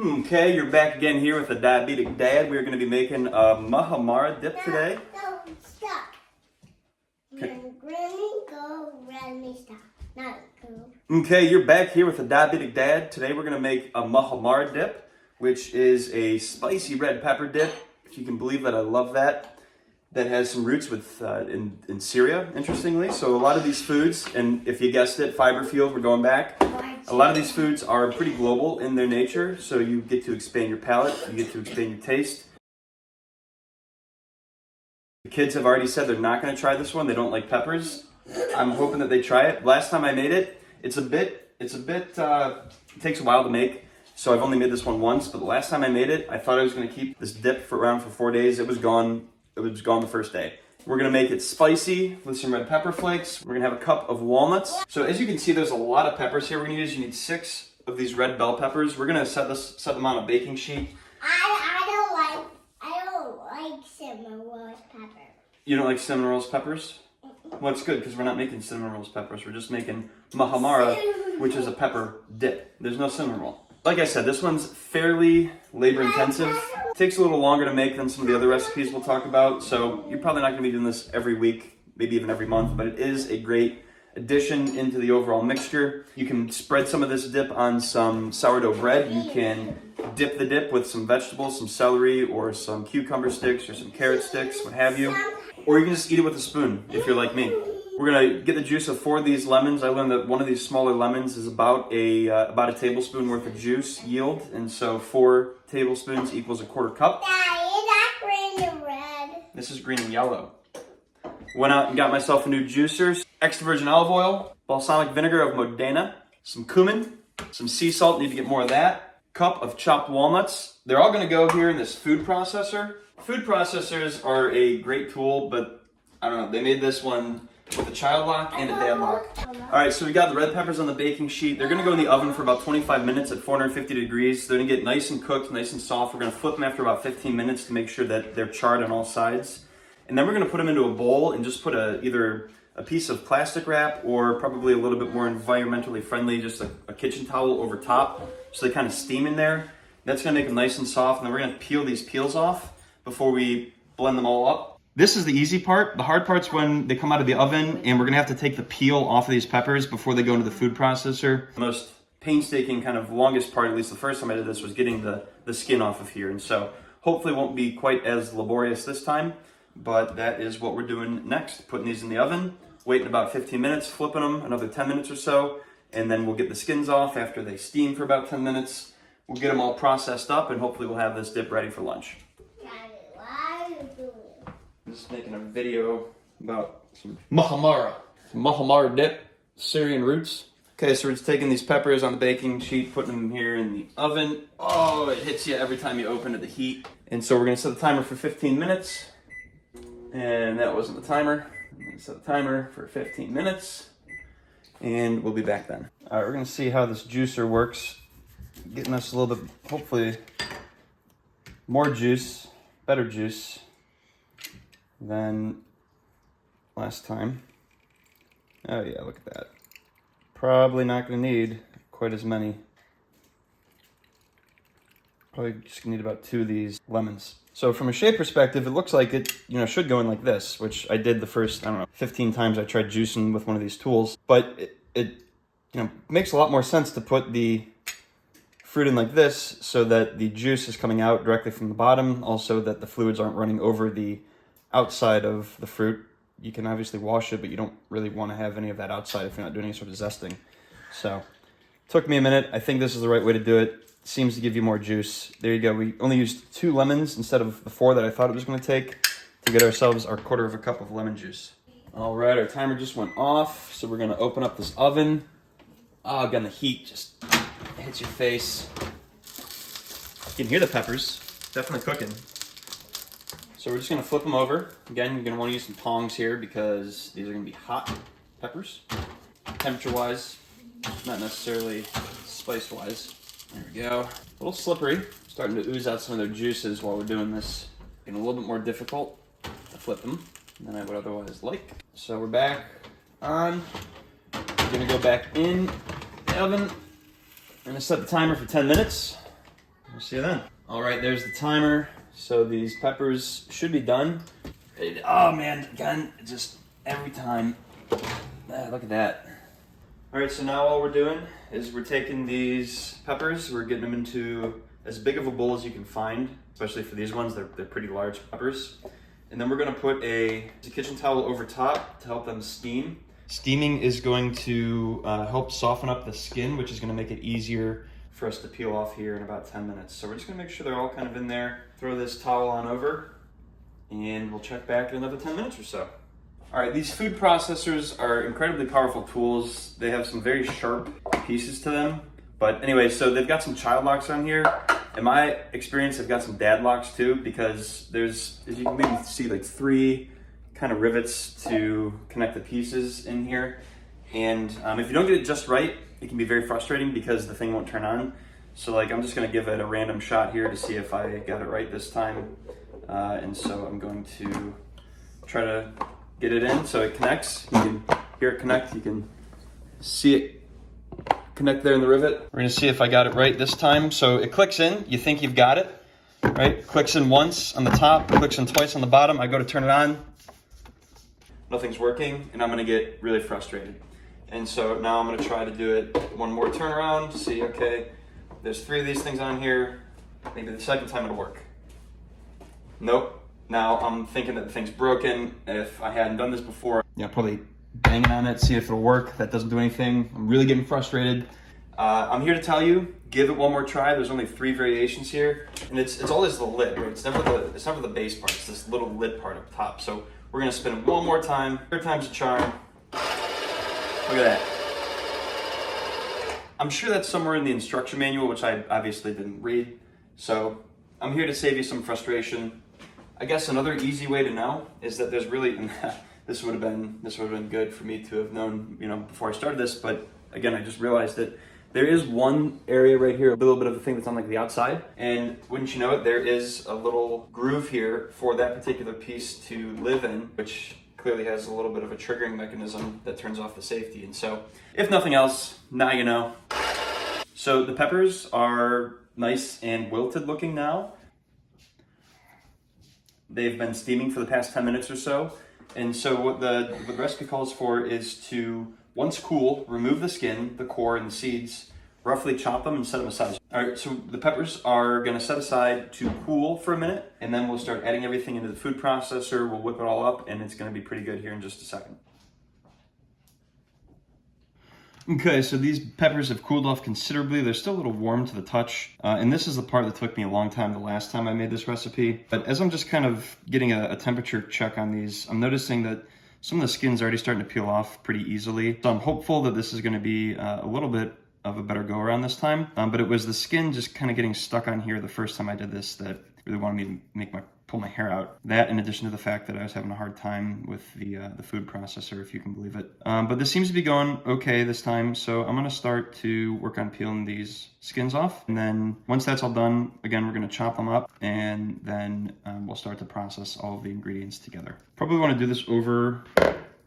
Okay, you're back again here with a diabetic dad. We're going to be making a Muhammara dip today. No, stop. Okay. Granny, go, Granny, stop. Not go. Okay, you're back here with a diabetic dad. Today we're going to make a Muhammara dip, which is a spicy red pepper dip. If you can believe that, I love that. That has some roots in Syria, interestingly. So a lot of these foods, and if you guessed it, fiber fueled, we're going back. A lot of these foods are pretty global in their nature, so you get to expand your palate, you get to expand your taste. The kids have already said they're not going to try this one. They don't like peppers. I'm hoping that they try it. Last time I made it, it takes a while to make, so I've only made this one once. But the last time I made it, I thought I was going to keep this dip around for 4 days. It was gone. It was gone the first day. We're gonna make it spicy with some red pepper flakes. We're gonna have a cup of walnuts. So as you can see, there's a lot of peppers here. You need 6 of these red bell peppers. We're gonna set them on a baking sheet. I don't like cinnamon roast pepper. You don't like cinnamon rolls peppers? Well, it's good because we're not making cinnamon rolls peppers. We're just making Muhammara, which is a pepper dip. There's no cinnamon roll. Like I said, this one's fairly labor intensive. It takes a little longer to make than some of the other recipes we'll talk about. So you're probably not gonna be doing this every week, maybe even every month, but it is a great addition into the overall mixture. You can spread some of this dip on some sourdough bread. You can dip the dip with some vegetables, some celery, or some cucumber sticks, or some carrot sticks, what have you. Or you can just eat it with a spoon, if you're like me. We're gonna get the juice of 4 of these lemons. I learned that one of these smaller lemons is about a tablespoon worth of juice yield, and so 4 tablespoons equals a 1/4 cup. Daddy, is that green and red? This is green and yellow. Went out and got myself a new juicer. Extra virgin olive oil, balsamic vinegar of Modena, some cumin, some sea salt, need to get more of that. Cup of chopped walnuts. They're all gonna go here in this food processor. Food processors are a great tool, but I don't know, they made this one with a child lock and a dad lock. All right, so we got the red peppers on the baking sheet. They're gonna go in the oven for about 25 minutes at 450 degrees. They're gonna get nice and cooked, nice and soft. We're gonna flip them after about 15 minutes to make sure that they're charred on all sides. And then we're gonna put them into a bowl and just put either a piece of plastic wrap or probably a little bit more environmentally friendly, just a kitchen towel over top, so they kind of steam in there. That's gonna make them nice and soft, and then we're gonna peel these peels off before we blend them all up. This is the easy part. The hard part's when they come out of the oven, and we're gonna have to take the peel off of these peppers before they go into the food processor. The most painstaking, kind of longest part, at least the first time I did this, was getting the skin off of here. And so hopefully it won't be quite as laborious this time, but that is what we're doing next. Putting these in the oven, waiting about 15 minutes, flipping them another 10 minutes or so, and then we'll get the skins off after they steam for about 10 minutes. We'll get them all processed up, and hopefully we'll have this dip ready for lunch. Just making a video about some Muhammara dip, Syrian roots. Okay, so we're just taking these peppers on the baking sheet, putting them here in the oven. Oh, it hits you every time you open it, the heat. And so we're gonna set the timer for 15 minutes. And that wasn't the timer. I'm gonna set the timer for 15 minutes. And we'll be back then. All right, we're gonna see how this juicer works. Getting us a little bit, hopefully, more juice, better juice than last time. Oh yeah, look at that. Probably not gonna need quite as many. Probably just gonna need about 2 of these lemons. So from a shape perspective, it looks like it, should go in like this, which I did the first, 15 times I tried juicing with one of these tools. But it makes a lot more sense to put the fruit in like this so that the juice is coming out directly from the bottom, also that the fluids aren't running over the outside of the fruit. You can obviously wash it, but you don't really want to have any of that outside if you're not doing any sort of zesting. So, took me a minute. I think this is the right way to do it. Seems to give you more juice. There you go. We only used 2 lemons instead of the 4 that I thought it was going to take to get ourselves our 1/4 cup of lemon juice. All right, our timer just went off, so we're going to open up this oven. Oh, again, the heat just hits your face. You can hear the peppers. Definitely cooking. So we're just going to flip them over. Again, you're going to want to use some tongs here because these are going to be hot peppers. Temperature-wise, not necessarily spice-wise. There we go. A little slippery. Starting to ooze out some of their juices while we're doing this. Getting a little bit more difficult to flip them than I would otherwise like. So we're back on. We're going to go back in the oven. I'm going to set the timer for 10 minutes. We'll see you then. All right, there's the timer. So these peppers should be done. Oh man, again, just every time. Look at that. All right, so now all we're doing is we're taking these peppers, we're getting them into as big of a bowl as you can find, especially for these ones, they're pretty large peppers. And then we're gonna put a kitchen towel over top to help them steam. Steaming is going to help soften up the skin, which is gonna make it easier for us to peel off here in about 10 minutes. So we're just gonna make sure they're all kind of in there. Throw this towel on over, and we'll check back in another 10 minutes or so. All right, these food processors are incredibly powerful tools. They have some very sharp pieces to them. But anyway, so they've got some child locks on here. In my experience, they've got some dad locks too, because there's, as you can maybe see, like 3 kind of rivets to connect the pieces in here. And if you don't get it just right, it can be very frustrating because the thing won't turn on. So like, I'm just gonna give it a random shot here to see if I got it right this time. And so I'm going to try to get it in so it connects. You can hear it connect, you can see it connect there in the rivet. We're gonna see if I got it right this time. So it clicks in, you think you've got it, right? Clicks in once on the top, clicks in twice on the bottom. I go to turn it on, nothing's working, and I'm gonna get really frustrated. And so now I'm gonna try to do it one more turnaround, see, okay, there's 3 of these things on here, maybe the second time it'll work. Nope. Now I'm thinking that the thing's broken. If I hadn't done this before, probably banging on it, see if it'll work. That doesn't do anything. I'm really getting frustrated. I'm here to tell you, give it one more try. There's only 3 variations here, and it's always the lid, right? It's never the base part. It's this little lid part up top. So we're gonna spin it one more time. 3rd time's a charm. Look at that. I'm sure that's somewhere in the instruction manual, which I obviously didn't read. So I'm here to save you some frustration. I guess another easy way to know is that there's really, this would have been good for me to have known, before I started this, but again, I just realized that there is one area right here, a little bit of the thing that's on like the outside, and wouldn't you know it, there is a little groove here for that particular piece to live in, which clearly has a little bit of a triggering mechanism that turns off the safety. And so, if nothing else, now you know. So the peppers are nice and wilted looking now. They've been steaming for the past 10 minutes or so. And so what the recipe calls for is to, once cool, remove the skin, the core, and the seeds, roughly chop them and set them aside. All right, so the peppers are gonna set aside to cool for a minute, and then we'll start adding everything into the food processor, we'll whip it all up, and it's gonna be pretty good here in just a second. Okay, so these peppers have cooled off considerably. They're still a little warm to the touch. And this is the part that took me a long time the last time I made this recipe. But as I'm just kind of getting a temperature check on these, I'm noticing that some of the skin's already starting to peel off pretty easily. So I'm hopeful that this is gonna be a little bit of a better go around this time. But it was the skin just kind of getting stuck on here the first time I did this that really wanted me to pull my hair out. That, in addition to the fact that I was having a hard time with the food processor, if you can believe it. But this seems to be going okay this time, so I'm gonna start to work on peeling these skins off. And then once that's all done, again, we're gonna chop them up, and then we'll start to process all of the ingredients together. Probably wanna do this over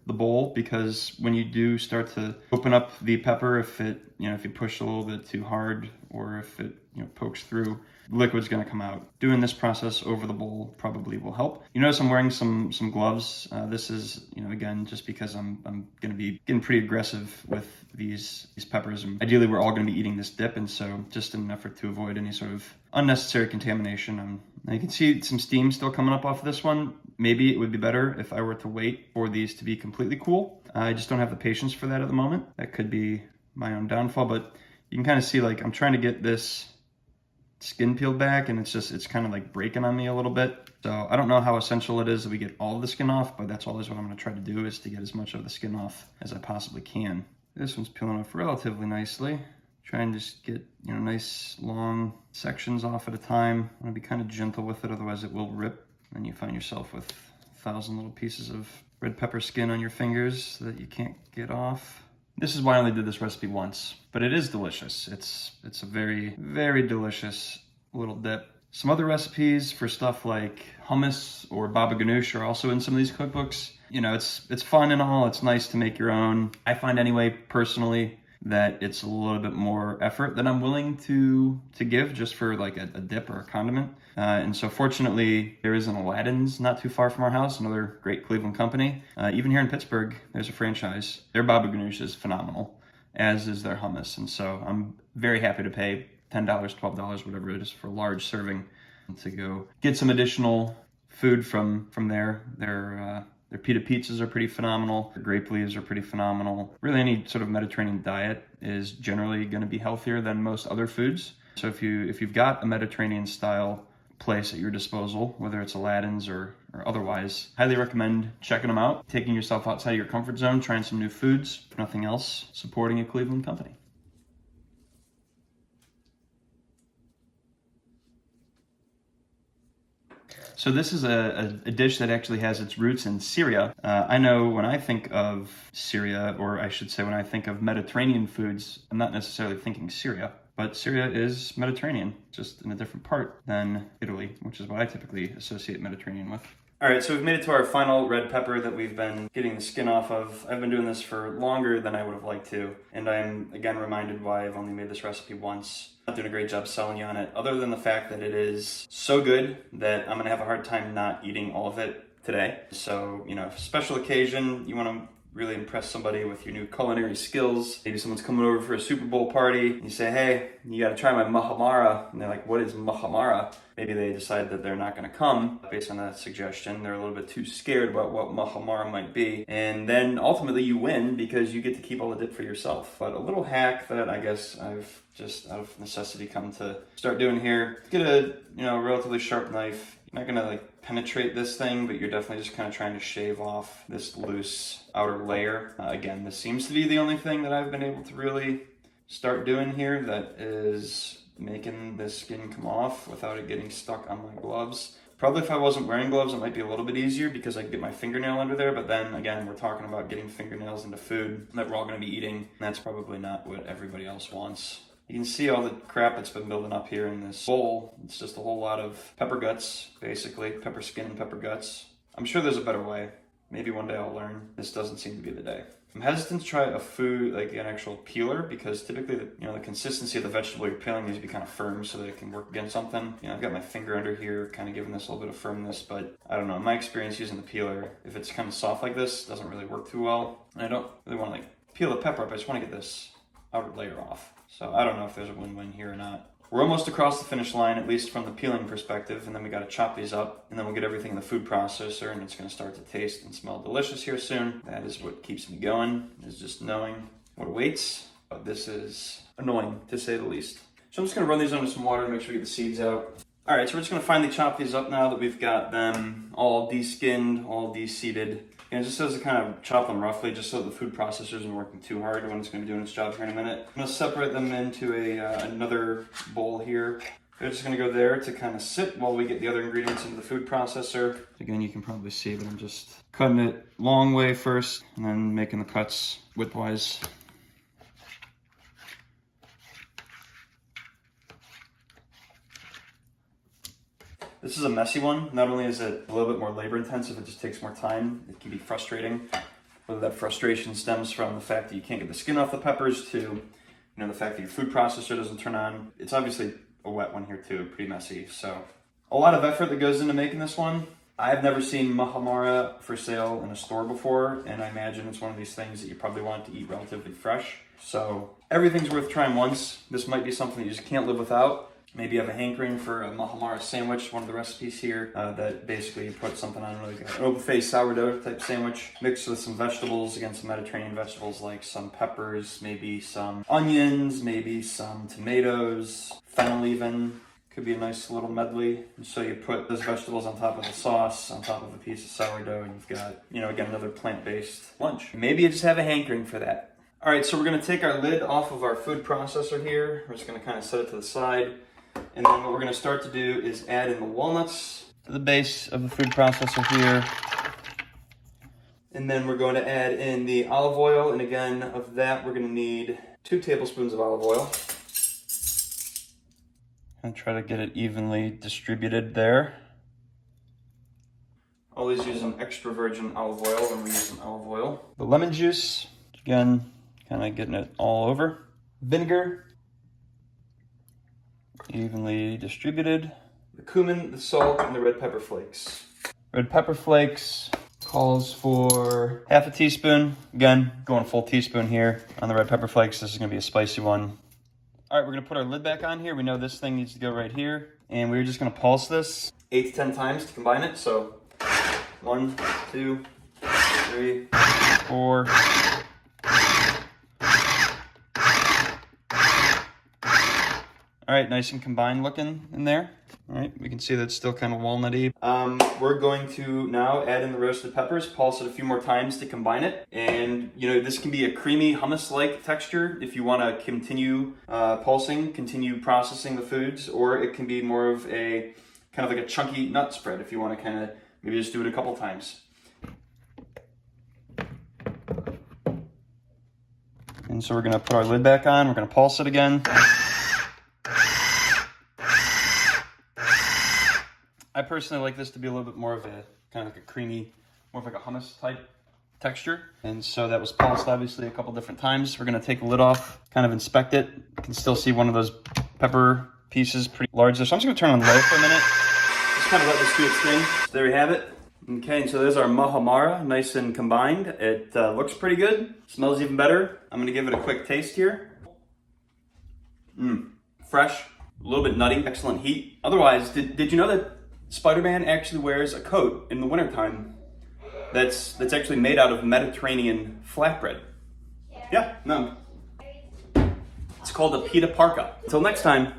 the bowl, because when you do start to open up the pepper, if you push a little bit too hard, or if it pokes through, liquid's gonna come out. Doing this process over the bowl probably will help. You notice I'm wearing some gloves. This is, again, just because I'm gonna be getting pretty aggressive with these peppers. And ideally, we're all gonna be eating this dip, and so just in an effort to avoid any sort of unnecessary contamination. Now you can see some steam still coming up off of this one. Maybe it would be better if I were to wait for these to be completely cool. I just don't have the patience for that at the moment. That could be my own downfall, but you can kind of see, like, I'm trying to get this skin peeled back, and it's kind of like breaking on me a little bit. So I don't know how essential it is that we get all of the skin off, but that's always what I'm gonna try to do, is to get as much of the skin off as I possibly can. This one's peeling off relatively nicely. Try and just get, nice long sections off at a time. I wanna be kind of gentle with it, otherwise it will rip. And you find yourself with 1,000 little pieces of red pepper skin on your fingers that you can't get off. This is why I only did this recipe once, but it is delicious. It's a very, very delicious little dip. Some other recipes for stuff like hummus or baba ganoush are also in some of these cookbooks. It's fun and all. It's nice to make your own. I find anyway, personally, that it's a little bit more effort than I'm willing to give just for like a dip or a condiment. And so fortunately, there is an Aladdin's not too far from our house, another great Cleveland company. Even here in Pittsburgh, there's a franchise. Their baba ganoush is phenomenal, as is their hummus. And so I'm very happy to pay $10, $12, whatever it is for a large serving to go get some additional food from there. Their pita pizzas are pretty phenomenal. Their grape leaves are pretty phenomenal. Really, any sort of Mediterranean diet is generally going to be healthier than most other foods. So if you've got a Mediterranean style place at your disposal, whether it's Aladdin's or otherwise, highly recommend checking them out, taking yourself outside your comfort zone, trying some new foods. If nothing else, supporting a Cleveland company. So this is a dish that actually has its roots in Syria. I know when I think of Syria, or I should say when I think of Mediterranean foods, I'm not necessarily thinking Syria, but Syria is Mediterranean, just in a different part than Italy, which is what I typically associate Mediterranean with. All right, so we've made it to our final red pepper that we've been getting the skin off of. I've been doing this for longer than I would have liked to, and I'm again reminded why I've only made this recipe once. Not doing a great job selling you on it, other than the fact that it is so good that I'm gonna have a hard time not eating all of it today. So, special occasion, you wanna really impress somebody with your new culinary skills. Maybe someone's coming over for a Super Bowl party. You say, hey, you gotta try my Muhammara. And they're like, what is Muhammara? Maybe they decide that they're not gonna come based on that suggestion. They're a little bit too scared about what Muhammara might be. And then ultimately you win because you get to keep all the dip for yourself. But a little hack that I guess I've just out of necessity come to start doing here. Get a relatively sharp knife. You're not gonna penetrate this thing, but you're definitely just kind of trying to shave off this loose outer layer. Again, this seems to be the only thing that I've been able to really start doing here that is making the skin come off without it getting stuck on my gloves. Probably if I wasn't wearing gloves, it might be a little bit easier because I could get my fingernail under there, but then again, we're talking about getting fingernails into food that we're all gonna be eating, and that's probably not what everybody else wants. You can see all the crap that's been building up here in this bowl. It's just a whole lot of pepper guts, basically. Pepper skin and pepper guts. I'm sure there's a better way. Maybe one day I'll learn. This doesn't seem to be the day. I'm hesitant to try a food, like an actual peeler, because typically the consistency of the vegetable you're peeling needs to be kind of firm so that it can work against something. I've got my finger under here, kind of giving this a little bit of firmness, but I don't know. In my experience using the peeler, if it's kind of soft like this, it doesn't really work too well. And I don't really want to peel the pepper up. I just want to get this outer layer off. So I don't know if there's a win-win here or not. We're almost across the finish line, at least from the peeling perspective, and then we got to chop these up, and then we'll get everything in the food processor, and it's going to start to taste and smell delicious here soon. That is what keeps me going, is just knowing what awaits. But this is annoying, to say the least. So I'm just going to run these under some water to make sure we get the seeds out. All right, so we're just going to finally chop these up now that we've got them all de-skinned, all de-seeded. And just as to kind of chop them roughly, just so the food processor isn't working too hard when it's going to be doing its job here in a minute. I'm going to separate them into another bowl here. They're just going to go there to kind of sit while we get the other ingredients into the food processor. Again, you can probably see that I'm just cutting it long way first and then making the cuts widthwise. This is a messy one. Not only is it a little bit more labor intensive, it just takes more time. It can be frustrating. Whether that frustration stems from the fact that you can't get the skin off the peppers to, the fact that your food processor doesn't turn on. It's obviously a wet one here too, pretty messy. So a lot of effort that goes into making this one. I've never seen Muhammara for sale in a store before, and I imagine it's one of these things that you probably want to eat relatively fresh. So everything's worth trying once. This might be something you just can't live without. Maybe you have a hankering for a Muhammara sandwich, one of the recipes here, that basically you put something on, like an open-faced sourdough type sandwich, mixed with some vegetables, again, some Mediterranean vegetables like some peppers, maybe some onions, maybe some tomatoes, fennel even. Could be a nice little medley. And so you put those vegetables on top of the sauce, on top of a piece of sourdough, and you've got, again, another plant-based lunch. Maybe you just have a hankering for that. All right, so we're gonna take our lid off of our food processor here. We're just gonna kind of set it to the side. And then what we're going to start to do is add in the walnuts to the base of the food processor here. And then we're going to add in the olive oil. And again, of that, we're going to need 2 tablespoons of olive oil. And try to get it evenly distributed there. Always use an extra virgin olive oil when we use an olive oil. The lemon juice, again, kind of getting it all over. Vinegar, evenly distributed. The cumin, the salt, and the red pepper flakes. Red pepper flakes calls for half a teaspoon. Again, going full teaspoon here on the red pepper flakes. This is gonna be a spicy one. All right, we're gonna put our lid back on here. We know this thing needs to go right here. And we're just gonna pulse this 8 to 10 times to combine it. So 1, 2, 3, 4. All right, nice and combined looking in there. All right, we can see that it's still kind of walnutty. We're going to now add in the roasted peppers, pulse it a few more times to combine it. And you know, this can be a creamy hummus-like texture if you want to continue pulsing, continue processing the foods, or it can be more of a kind of like a chunky nut spread if you want to kind of maybe just do it a couple times. And so we're gonna put our lid back on, we're gonna pulse it again. I personally like this to be a little bit more of a kind of like a creamy, more of like a hummus type texture. And so that was pulsed obviously a couple different times. We're gonna take the lid off, kind of inspect it. You can still see one of those pepper pieces pretty large there. So I'm just gonna turn on low for a minute. Just kind of let this do its thing. So there we have it. Okay, and so there's our Muhammara, nice and combined. It looks pretty good, smells even better. I'm gonna give it a quick taste here. Fresh, a little bit nutty, excellent heat. Otherwise, did you know that Spider-Man actually wears a coat in the wintertime that's actually made out of Mediterranean flatbread? Yeah, no. It's called a pita parka. Until next time.